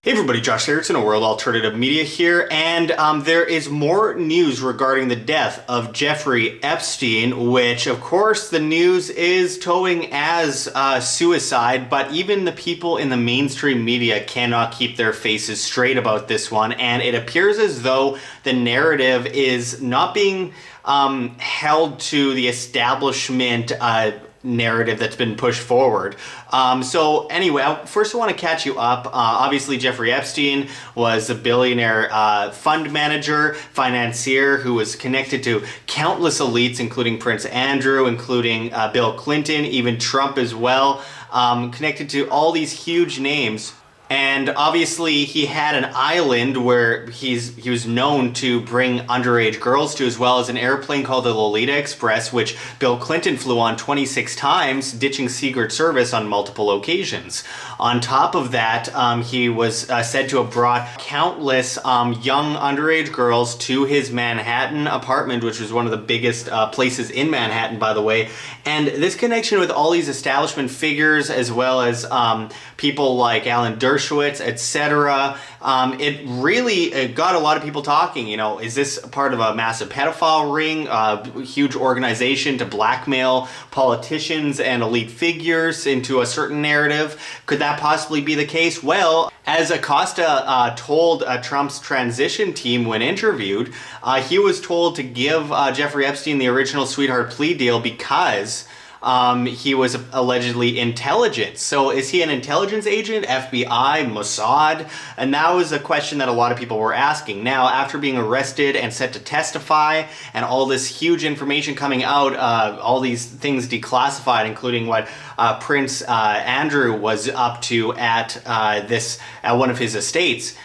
Hey everybody, Josh Sigurdson, a World Alternative Media here, and there is more news regarding the death of Jeffrey Epstein, which of course the news is towing as suicide, but even the people in the mainstream media cannot keep their faces straight about this one, and it appears as though the narrative is not being held to the establishment narrative that's been pushed forward. So anyway, first I want to catch you up. Obviously, Jeffrey Epstein was a billionaire fund manager, financier, who was connected to countless elites, including Prince Andrew, including Bill Clinton, even Trump as well, connected to all these huge names. And obviously he had an island where he was known to bring underage girls to, as well as an airplane called the Lolita Express, which Bill Clinton flew on 26 times, ditching Secret Service on multiple occasions. On top of that, he was said to have brought countless young underage girls to his Manhattan apartment, which was one of the biggest places in Manhattan, by the way. And this connection with all these establishment figures, as well as people like Alan Dershowitz, etc., it really got a lot of people talking. You know, is this part of a massive pedophile ring, a huge organization to blackmail politicians and elite figures into a certain narrative? Could that possibly be the case? Well, as Acosta told Trump's transition team when interviewed, he was told to give Jeffrey Epstein the original sweetheart plea deal because he was allegedly intelligence. So is he an intelligence agent, FBI, Mossad? And that was a question that a lot of people were asking. Now, after being arrested and set to testify and all this huge information coming out, all these things declassified, including what Prince Andrew was up to at one of his estates,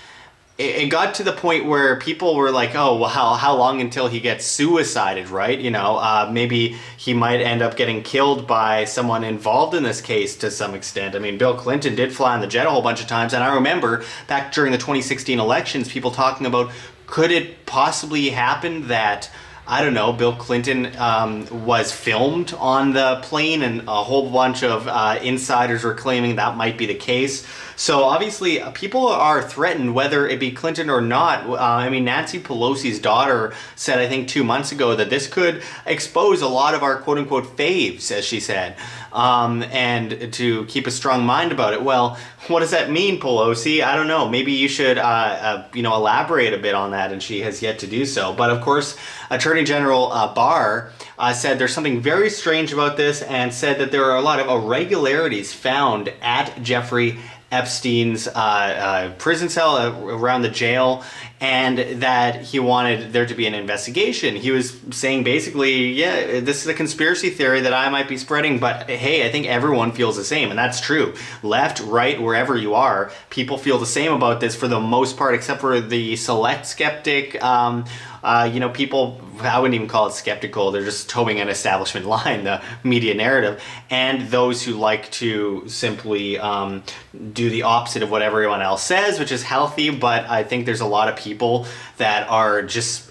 it got to the point where people were like, oh, well, how long until he gets suicided, right? You know, maybe he might end up getting killed by someone involved in this case to some extent. I mean, Bill Clinton did fly on the jet a whole bunch of times, and I remember back during the 2016 elections, people talking about, could it possibly happen that, I don't know, Bill Clinton was filmed on the plane, and a whole bunch of insiders were claiming that might be the case. So obviously people are threatened, whether it be Clinton or not. I mean, Nancy Pelosi's daughter said, I think 2 months ago, that this could expose a lot of our quote-unquote faves, as she said, and to keep a strong mind about it. Well, what does that mean, Pelosi? I don't know. Maybe you should elaborate a bit on that, and she has yet to do so. But of course, Attorney General Barr said there's something very strange about this, and said that there are a lot of irregularities found at Jeffrey Epstein's prison cell around the jail, and that he wanted there to be an investigation. He was saying basically, yeah, this is a conspiracy theory that I might be spreading, but hey, I think everyone feels the same, and that's true. Left, right, wherever you are, people feel the same about this for the most part, except for the select skeptic. People, I wouldn't even call it skeptical, they're just towing an establishment line, the media narrative, and those who like to simply do the opposite of what everyone else says, which is healthy. But I think there's a lot of people that are just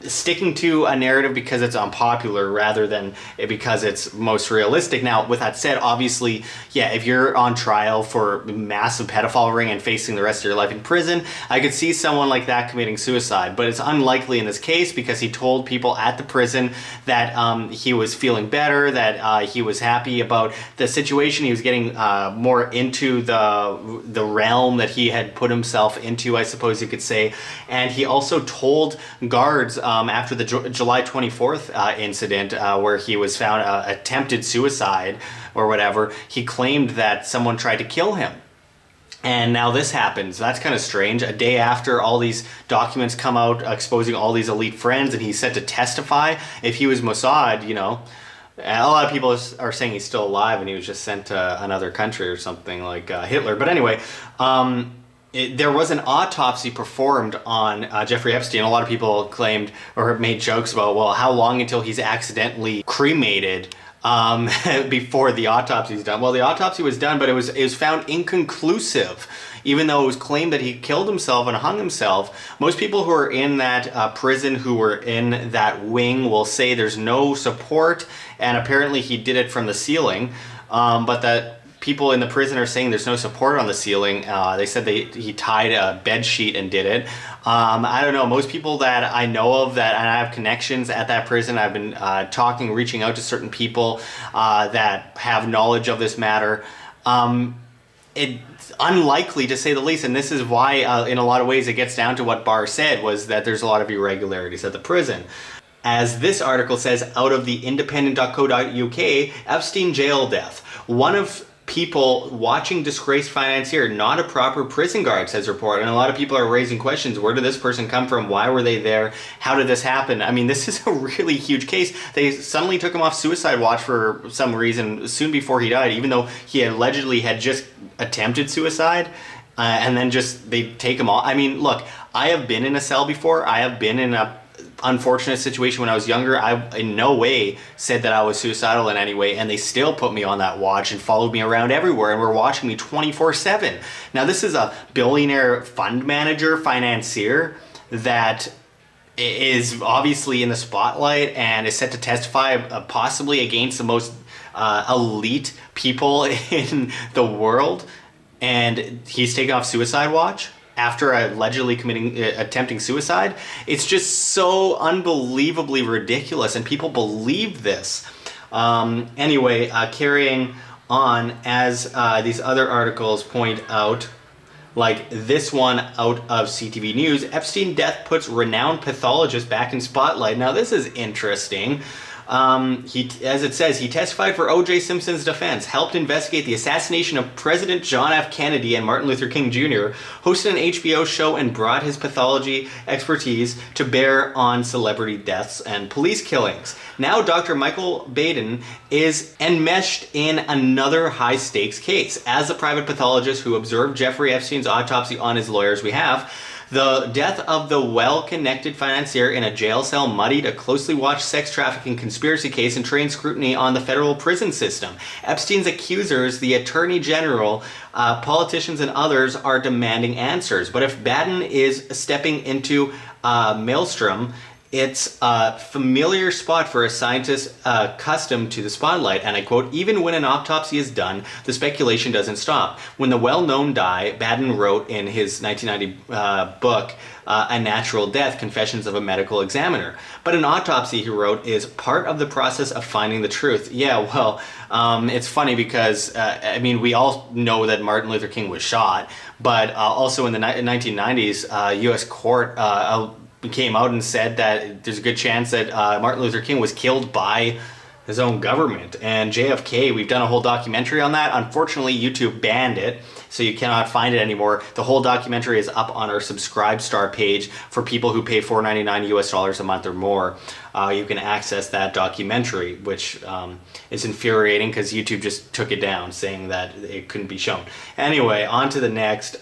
sticking to a narrative because it's unpopular rather than because it's most realistic. Now, with that said, obviously, yeah, if you're on trial for massive pedophile ring and facing the rest of your life in prison, I could see someone like that committing suicide, but it's unlikely in this case because he told people at the prison that he was feeling better, that he was happy about the situation. He was getting more into the realm that he had put himself into, I suppose you could say. And he also told guards after the July 24th incident where he was found attempted suicide or whatever, he claimed that someone tried to kill him. And now this happens. That's kind of strange. A day after all these documents come out exposing all these elite friends, and he's set to testify. If he was Mossad, you know, a lot of people are saying he's still alive and he was just sent to another country or something like Hitler. But anyway, there was an autopsy performed on Jeffrey Epstein. A lot of people claimed or made jokes about, well, how long until he's accidentally cremated before the autopsy is done. Well, the autopsy was done, but it was found inconclusive. Even though it was claimed that he killed himself and hung himself, most people who are in that prison, who were in that wing, will say there's no support, and apparently he did it from the ceiling, but that people in the prison are saying there's no support on the ceiling. They said he tied a bed sheet and did it. I don't know. Most people that I know of that, and I have connections at that prison, I've been reaching out to certain people that have knowledge of this matter. It's unlikely, to say the least, and this is why in a lot of ways it gets down to what Barr said, was that there's a lot of irregularities at the prison. As this article says, out of the independent.co.uk, Epstein jail death. One of people watching disgraced financier, not a proper prison guard, says report. And a lot of people are raising questions. Where did this person come from? Why were they there? How did this happen? I mean, this is a really huge case. They suddenly took him off suicide watch for some reason soon before he died, even though he allegedly had just attempted suicide. And then they take him off. I mean, look, I have been in a cell before. I have been in a unfortunate situation when I was younger. I in no way said that I was suicidal in any way, and they still put me on that watch and followed me around everywhere and were watching me 24/7. Now, this is a billionaire fund manager, financier, that is obviously in the spotlight and is set to testify possibly against the most elite people in the world, and he's taken off suicide watch after allegedly attempting suicide. It's just so unbelievably ridiculous, and people believe this. Anyway, carrying on, as these other articles point out, like this one out of CTV News, Epstein death puts renowned pathologist back in spotlight. Now, this is interesting. As it says, he testified for O.J. Simpson's defense, helped investigate the assassination of President John F. Kennedy and Martin Luther King Jr., hosted an HBO show, and brought his pathology expertise to bear on celebrity deaths and police killings. Now Dr. Michael Baden is enmeshed in another high-stakes case. As the private pathologist who observed Jeffrey Epstein's autopsy on his lawyer's behalf, the death of the well-connected financier in a jail cell muddied a closely watched sex trafficking conspiracy case and trained scrutiny on the federal prison system. Epstein's accusers, the attorney general, politicians, and others are demanding answers. But if Baden is stepping into maelstrom, it's a familiar spot for a scientist accustomed to the spotlight, and I quote, "Even when an autopsy is done, the speculation doesn't stop. When the well-known die," Baden wrote in his 1990 book, A Natural Death, Confessions of a Medical Examiner. But an autopsy, he wrote, is part of the process of finding the truth. Yeah, well, it's funny because, I mean, we all know that Martin Luther King was shot, but also in the 1990s, U.S. court came out and said that there's a good chance that Martin Luther King was killed by his own government. And JFK, we've done a whole documentary on that. Unfortunately, YouTube banned it, so you cannot find it anymore. The whole documentary is up on our Subscribe Star page for people who pay $4.99 US a month or more. You can access that documentary, which is infuriating because YouTube just took it down, saying that it couldn't be shown. Anyway, on to the next.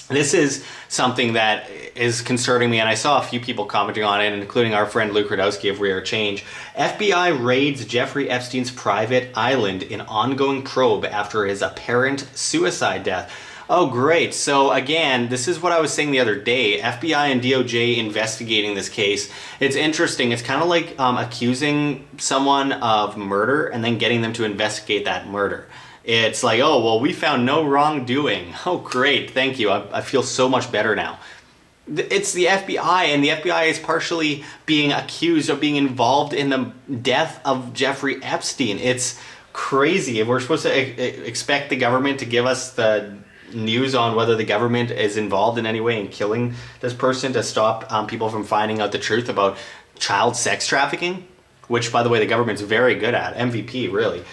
This is something that is concerning me, and I saw a few people commenting on it, including our friend Luke Radowski of Rare Change. FBI raids Jeffrey Epstein's private island in ongoing probe after his apparent suicide death. Oh, great. So again, this is what I was saying the other day. FBI and DOJ investigating this case. It's interesting. It's kind of like accusing someone of murder and then getting them to investigate that murder. It's like, oh, well, we found no wrongdoing. Oh, great. Thank you. I feel so much better now. It's the FBI, and the FBI is partially being accused of being involved in the death of Jeffrey Epstein. It's crazy. We're supposed to expect the government to give us the news on whether the government is involved in any way in killing this person to stop people from finding out the truth about child sex trafficking, which, by the way, the government's very good at. MVP, really.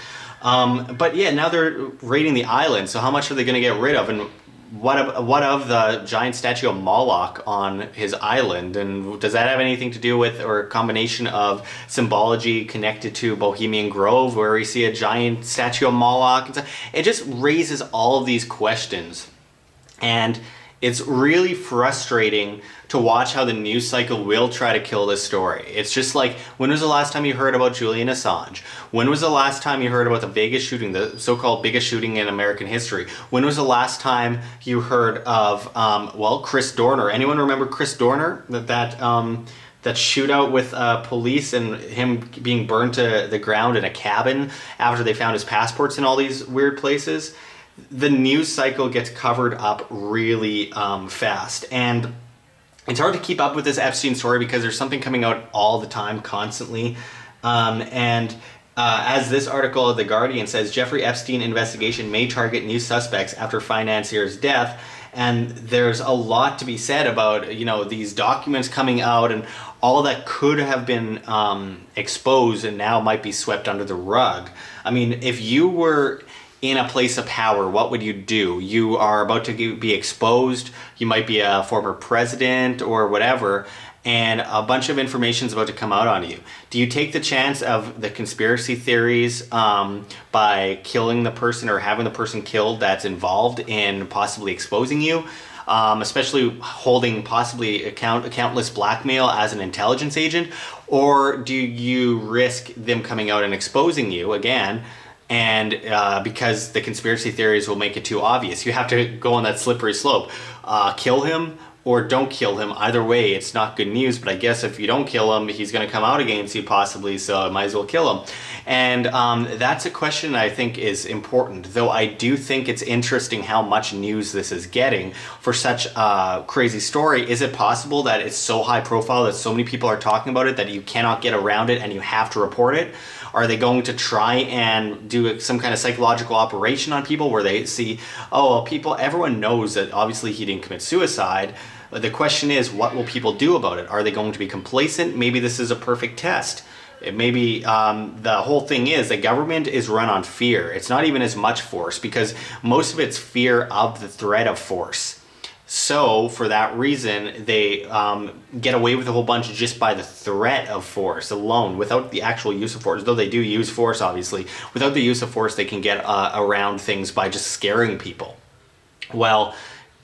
But yeah, now they're raiding the island, so how much are they going to get rid of? And what of the giant statue of Moloch on his island? And does that have anything to do with, or a combination of symbology connected to Bohemian Grove, where we see a giant statue of Moloch and stuff? It just raises all of these questions. And it's really frustrating to watch how the news cycle will try to kill this story. It's just like, when was the last time you heard about Julian Assange? When was the last time you heard about the Vegas shooting, the so-called biggest shooting in American history? When was the last time you heard of, Chris Dorner? Anyone remember Chris Dorner? That that shootout with police and him being burned to the ground in a cabin after they found his passports in all these weird places, the news cycle gets covered up really fast. And it's hard to keep up with this Epstein story because there's something coming out all the time, constantly. As this article of The Guardian says, Jeffrey Epstein investigation may target new suspects after financier's death. And there's a lot to be said about, you know, these documents coming out and all that could have been exposed and now might be swept under the rug. I mean, if you were in a place of power, what would you do? You are about to be exposed. You might be a former president or whatever, and a bunch of information is about to come out on you. Do you take the chance of the conspiracy theories by killing the person or having the person killed that's involved in possibly exposing you, especially holding possibly countless blackmail as an intelligence agent? Or do you risk them coming out and exposing you again, and because the conspiracy theories will make it too obvious? You have to go on that slippery slope. Kill him or don't kill him. Either way, it's not good news, but I guess if you don't kill him, he's going to come out against you possibly, so I might as well kill him. And that's a question I think is important, though I do think it's interesting how much news this is getting for such a crazy story. Is it possible that it's so high profile that so many people are talking about it that you cannot get around it and you have to report it? Are they going to try and do some kind of psychological operation on people where they see, oh, well, everyone knows that obviously he didn't commit suicide. The question is, what will people do about it? Are they going to be complacent? Maybe this is a perfect test. Maybe the whole thing is the government is run on fear. It's not even as much force because most of it's fear of the threat of force. So for that reason, they get away with a whole bunch just by the threat of force alone, without the actual use of force. Though they do use force, obviously. Without the use of force, they can get around things by just scaring people. Well,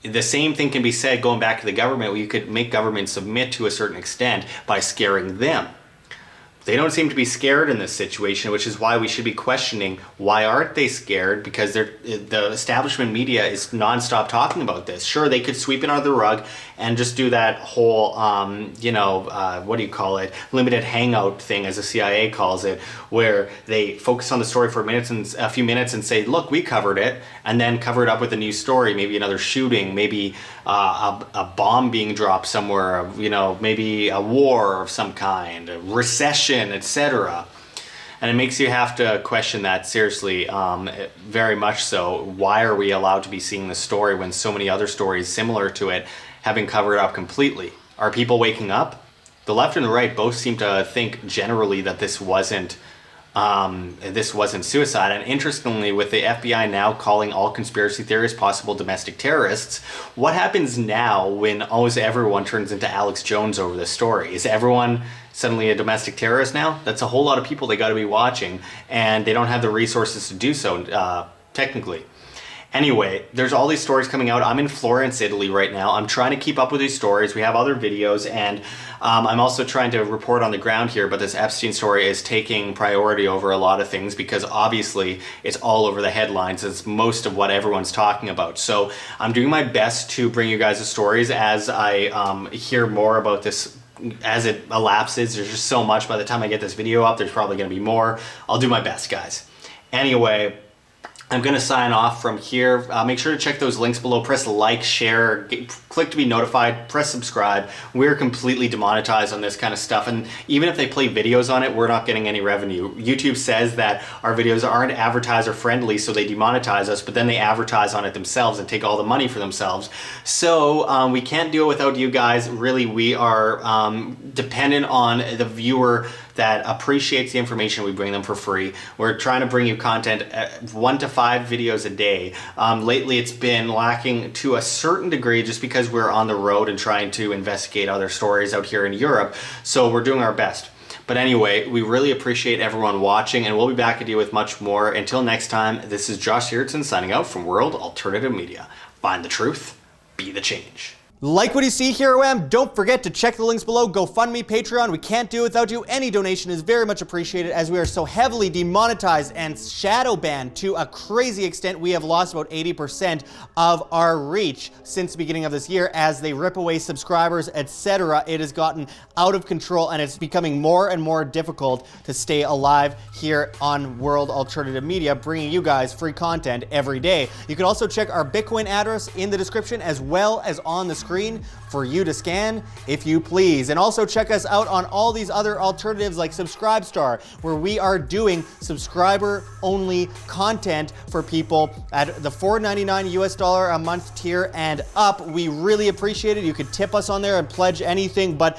the same thing can be said going back to the government, where you could make government submit to a certain extent by scaring them. They don't seem to be scared in this situation, which is why we should be questioning, why aren't they scared? Because the establishment media is nonstop talking about this. Sure, they could sweep it under the rug and just do that whole, what do you call it, limited hangout thing, as the CIA calls it, where they focus on the story for a few minutes and say, look, we covered it, and then cover it up with a new story, maybe another shooting, maybe a bomb being dropped somewhere, maybe a war of some kind, a recession, etc. And it makes you have to question that seriously, very much so. Why are we allowed to be seeing this story when so many other stories similar to it have been covered up completely? Are people waking up? The left and the right both seem to think generally that this wasn't suicide. And interestingly, with the FBI now calling all conspiracy theorists possible domestic terrorists, what happens now when almost everyone turns into Alex Jones over this story? Is everyone suddenly a domestic terrorist now? That's a whole lot of people they got to be watching, and they don't have the resources to do so, technically. Anyway, there's all these stories coming out. I'm in Florence, Italy right now. I'm trying to keep up with these stories. We have other videos, and I'm also trying to report on the ground here, but this Epstein story is taking priority over a lot of things because obviously it's all over the headlines. It's most of what everyone's talking about. So I'm doing my best to bring you guys the stories as I hear more about this. As it elapses, there's just so much. By the time I get this video up, there's probably going to be more. I'll do my best, guys. Anyway, I'm going to sign off from here. Make sure to check those links below. Press like, share, click to be notified, press subscribe. We're completely demonetized on this kind of stuff. And even if they play videos on it, we're not getting any revenue. YouTube says that our videos aren't advertiser friendly, so they demonetize us, but then they advertise on it themselves and take all the money for themselves. So we can't do it without you guys. Really, we are dependent on the viewer that appreciates the information we bring them for free. We're trying to bring you content 1 to 5 videos a day. Lately it's been lacking to a certain degree just because we're on the road and trying to investigate other stories out here in Europe. So we're doing our best. But anyway, we really appreciate everyone watching, and we'll be back at you with much more. Until next time, this is Sigurdson signing out from World Alternative Media. Find the truth, be the change. Like what you see here, Wham? Don't forget to check the links below. GoFundMe, Patreon. We can't do it without you. Any donation is very much appreciated as we are so heavily demonetized and shadow banned to a crazy extent. We have lost about 80% of our reach since the beginning of this year as they rip away subscribers, etc. It has gotten out of control and it's becoming more and more difficult to stay alive here on World Alternative Media, bringing you guys free content every day. You can also check our Bitcoin address in the description as well as on the screen for you to scan if you please. And also check us out on all these other alternatives like Subscribestar, where we are doing subscriber only content for people at the $4.99 US a month tier and up. We really appreciate it. You could tip us on there and pledge anything, but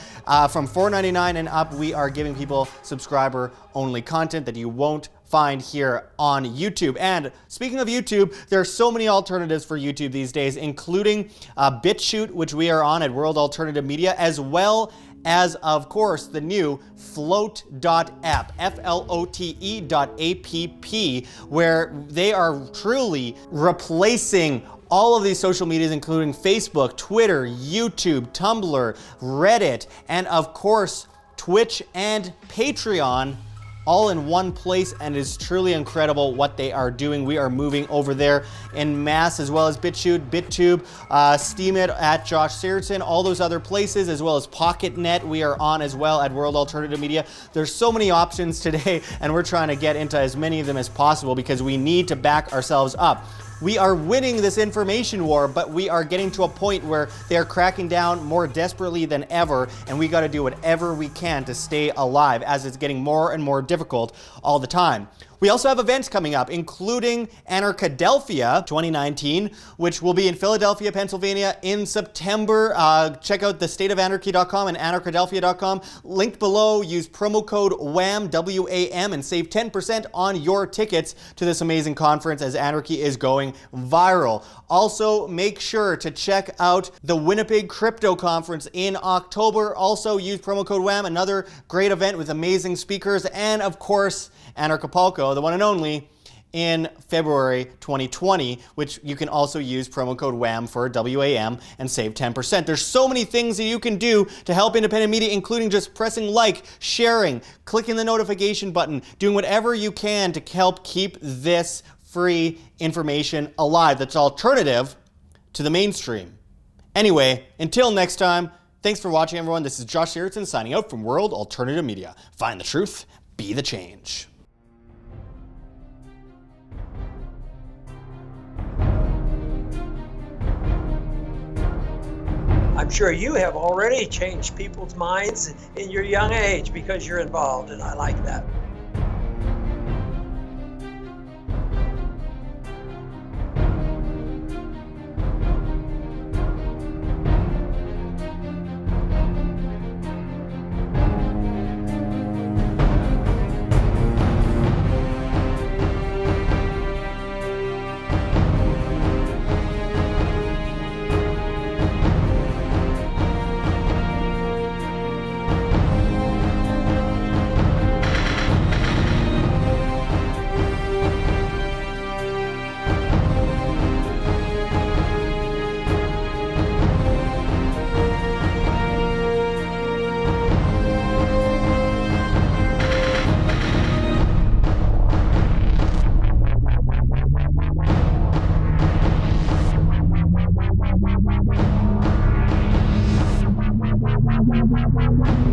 from $4.99 and up, we are giving people subscriber only content that you won't find here on YouTube. And speaking of YouTube, there are so many alternatives for YouTube these days, including BitChute, which we are on at World Alternative Media, as well as, of course, the new flote.app, flote.app, where they are truly replacing all of these social medias, including Facebook, Twitter, YouTube, Tumblr, Reddit, and of course, Twitch and Patreon, all in one place, and it is truly incredible what they are doing. We are moving over there in mass, as well as BitChute, BitTube, Steemit at Josh Sigurdson, all those other places, as well as PocketNet. We are on as well at World Alternative Media. There's so many options today, and we're trying to get into as many of them as possible because we need to back ourselves up. We are winning this information war, but we are getting to a point where they are cracking down more desperately than ever, and we got to do whatever we can to stay alive as it's getting more and more difficult all the time. We also have events coming up, including Anarchadelphia 2019, which will be in Philadelphia, Pennsylvania in September. Check out thestateofanarchy.com and anarchadelphia.com. Linked below, use promo code WHAM, W-A-M, and save 10% on your tickets to this amazing conference as Anarchy is going viral. Also, make sure to check out the Winnipeg Crypto Conference in October. Also, use promo code WHAM, another great event with amazing speakers, and of course, Anarchapulco, the one and only, in February 2020, which you can also use promo code WHAM for WAM and save 10%. There's so many things that you can do to help independent media, including just pressing like, sharing, clicking the notification button, doing whatever you can to help keep this free information alive that's alternative to the mainstream. Anyway, until next time, thanks for watching, everyone. This is Josh Sigurdson signing out from World Alternative Media. Find the truth, be the change. I'm sure you have already changed people's minds in your young age because you're involved, and I like that. Wow.